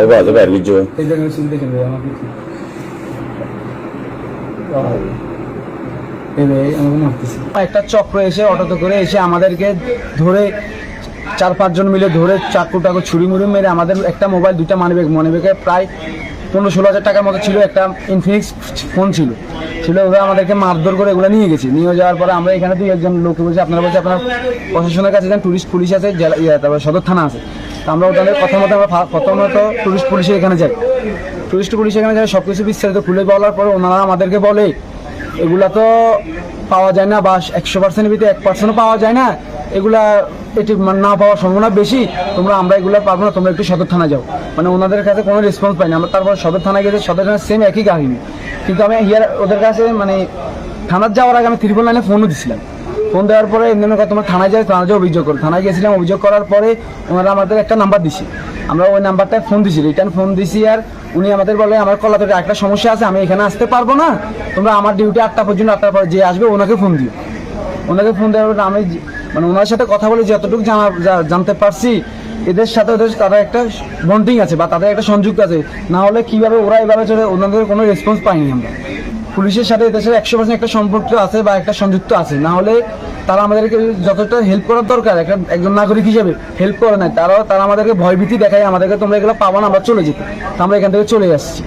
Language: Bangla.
Vado per il giorno. একটা চক্র এসে অটোতে করে এসে আমাদেরকে ধরে 4-5 জন মিলে ধরে চাকু টাকু ছুরি মুড়ি মেরে আমাদের একটা মোবাইল, 2টা মানিব্যাগে প্রায় 15-16 হাজার টাকার মতো ছিল, একটা ইনফিনিক্স ফোন ছিল ওরা আমাদেরকে মারধর করে এগুলো নিয়ে গেছে। নিয়ে যাওয়ার পরে আমরা এখানে 2-1 লোককে বলছি, আপনারা আপনার প্রশাসনের কাছে যান, টুরিস্ট পুলিশ আছে, তারপরে সদর থানা আছে। তো আমরা ওদের কথা মতো আমরা প্রথমত টুরিস্ট পুলিশের এখানে যাই। টুরিস্ট পুলিশ এখানে যাই, সব কিছু বিস্তারিত খুলে বলার পরে ওনারা আমাদেরকে বলে এগুলা তো পাওয়া যায় না, বা 100%-এর ভিতরে 1%ও পাওয়া যায় না, এগুলা এটি না পাওয়ার সম্ভাবনা বেশি, আমরা এগুলো পারবো না, তোমরা একটু সদর থানা যাও। মানে ওনাদের কাছে কোনো রেসপন্স পাইনি। আমরা তারপর সদর থানায় গেছি, সদর থানায় সেম একই কাহিনী। কিন্তু আমি ওদের কাছে মানে থানার যাওয়ার আগে আমি 999 ফোনও দিছিলাম। ফোন দেওয়ার পরে এমনি তোমার থানায় যাই, থানায় অভিযোগ করো। থানায় গেছিলাম, অভিযোগ করার পরে ওনারা আমাদের একটা নাম্বার দিছে, আমরা ওই নাম্বারটায় ফোন দিছি, রিটার্ন ফোন দিছি। আর উনি আমাদের বলে আমার কলাতলে একটা সমস্যা আছে, আমি এখানে আসতে পারবো না, তোমরা আমার ডিউটি 8টা পর্যন্ত, 8টার পর যে আসবে ওনাকে ফোন দিও। ওনাকে ফোন দেওয়ার পর আমি মানে ওনার সাথে কথা বলে যতটুকু জানতে পারছি, এদের সাথে তাদের একটা বন্ডিং আছে বা তাদের একটা সংযুক্ত আছে, না হলে কিভাবে ওরা এভাবে চলে, ওনাদের কোনো রেসপন্স পাইনি আমরা। পুলিশের সাথে এদের সাথে 100% একটা সম্পর্ক আছে বা একটা সংযুক্ত আছে, না হলে তারা আমাদেরকে যতটা হেল্প করার দরকার একজন নাগরিক হিসেবে হেল্প করে নাই, তারা আমাদেরকে ভয়ভীতি দেখায়, আমাদেরকে তোমরা এগুলো পাবো না, আমরা চলে যেতে। আমরা এখান থেকে চলে আসছি।